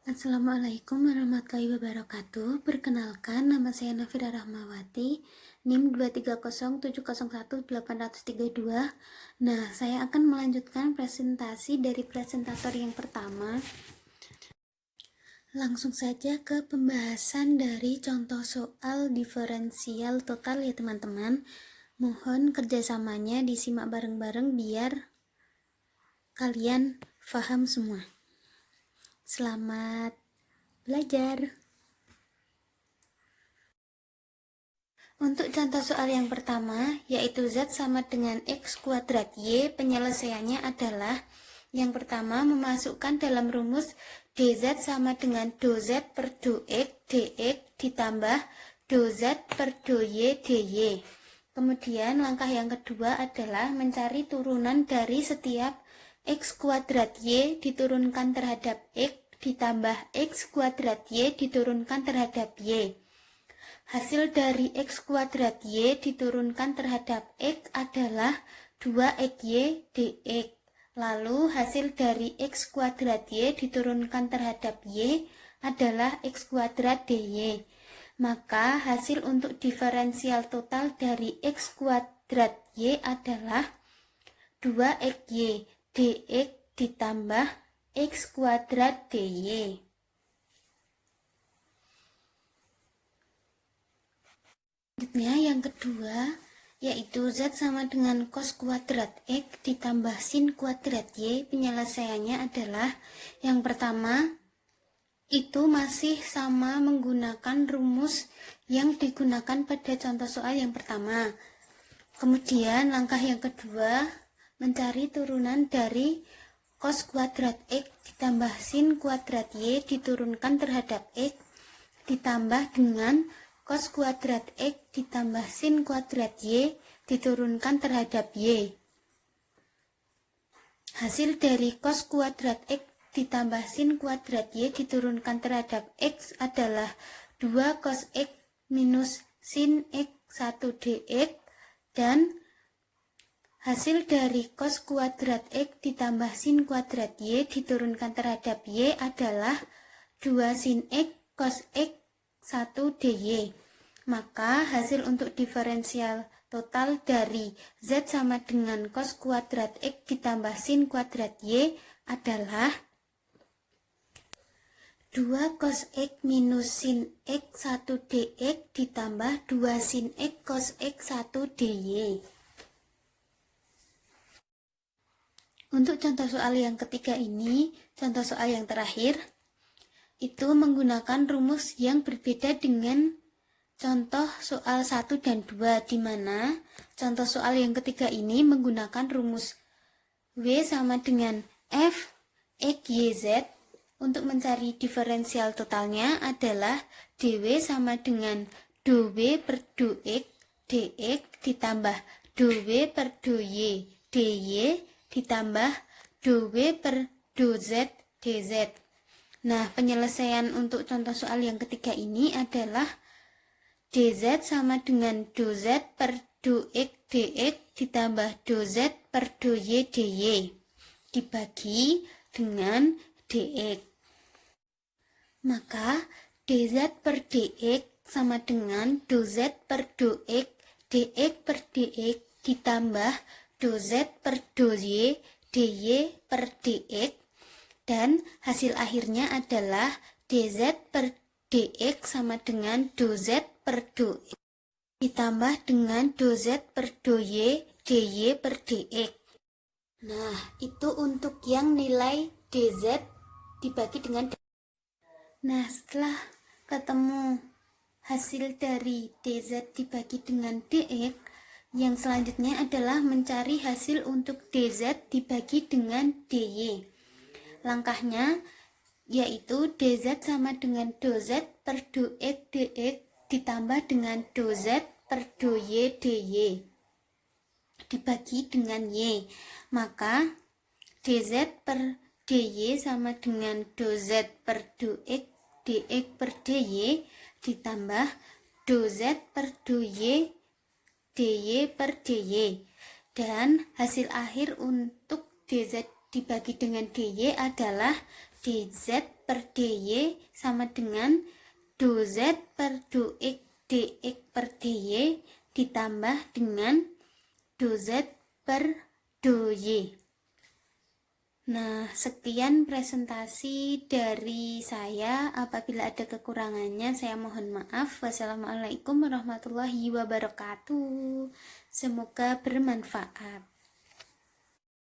Assalamualaikum warahmatullahi wabarakatuh. Perkenalkan, nama saya Nafira Rahmawati, NIM 230701832. Nah, saya akan melanjutkan presentasi dari presentator yang pertama. Langsung saja ke pembahasan dari contoh soal diferensial total ya teman-teman. Mohon kerjasamanya disimak bareng-bareng biar kalian paham semua. Selamat belajar. Untuk contoh soal yang pertama, yaitu Z sama dengan X kuadrat Y, penyelesaiannya adalah yang pertama memasukkan dalam rumus DZ sama dengan DZ per DX DX ditambah DZ per DY DY. Kemudian langkah yang kedua adalah mencari turunan dari setiap X kuadrat Y diturunkan terhadap X ditambah X kuadrat Y diturunkan terhadap Y. Hasil dari X kuadrat Y diturunkan terhadap X adalah 2XY dx. Lalu hasil dari X kuadrat Y diturunkan terhadap Y adalah X kuadrat dy. Maka hasil untuk diferensial total dari X kuadrat Y adalah 2XY dx ditambah X kuadrat dy. Selanjutnya yang kedua, yaitu Z sama dengan cos kuadrat X ditambah sin kuadrat Y. Penyelesaiannya adalah yang pertama, itu masih sama menggunakan rumus yang digunakan pada contoh soal yang pertama. Kemudian langkah yang kedua, mencari turunan dari cos kuadrat X ditambah sin kuadrat Y diturunkan terhadap X ditambah dengan cos kuadrat X ditambah sin kuadrat Y diturunkan terhadap Y. Hasil dari cos kuadrat X ditambah sin kuadrat Y diturunkan terhadap X adalah 2 cos X minus sin X 1 dx, dan hasil dari cos kuadrat X ditambah sin kuadrat Y diturunkan terhadap Y adalah 2 sin X cos X 1 dy. Maka hasil untuk diferensial total dari Z sama dengan cos kuadrat X ditambah sin kuadrat Y adalah 2 cos X minus sin X 1 dx ditambah 2 sin X cos X 1 dy. Untuk contoh soal yang ketiga ini, contoh soal yang terakhir, itu menggunakan rumus yang berbeda dengan contoh soal 1 dan 2, di mana contoh soal yang ketiga ini menggunakan rumus W sama dengan F X Y Z. Untuk mencari diferensial totalnya adalah dW sama dengan dW per dx dx ditambah dW per dy dy ditambah dW per dz dz. Nah, penyelesaian untuk contoh soal yang ketiga ini adalah dz sama dengan dz per dx dx ditambah dz per dy dy dibagi dengan dx. Maka dz per dx sama dengan dz per dx dx per dx ditambah dz per dy dy per dx, dan hasil akhirnya adalah dz per dx sama dengan dz per dx ditambah dengan dz per dy dy per dx. Nah, itu untuk yang nilai dz dibagi dengan dx. Nah, setelah ketemu hasil dari dz dibagi dengan dx, yang selanjutnya adalah mencari hasil untuk dz dibagi dengan dy. Langkahnya yaitu dz sama dengan dz per dx dx ditambah dengan dz per dy dy dibagi dengan y. Maka dz per dy sama dengan dz per dx dx per dy ditambah dz per dy dy per dy, dan hasil akhir untuk dz dibagi dengan dy adalah dz per dy sama dengan 2z per 2x dx per dy ditambah dengan 2z per 2y. Nah, sekian presentasi dari saya. Apabila ada kekurangannya, saya mohon maaf. Wassalamualaikum warahmatullahi wabarakatuh. Semoga bermanfaat.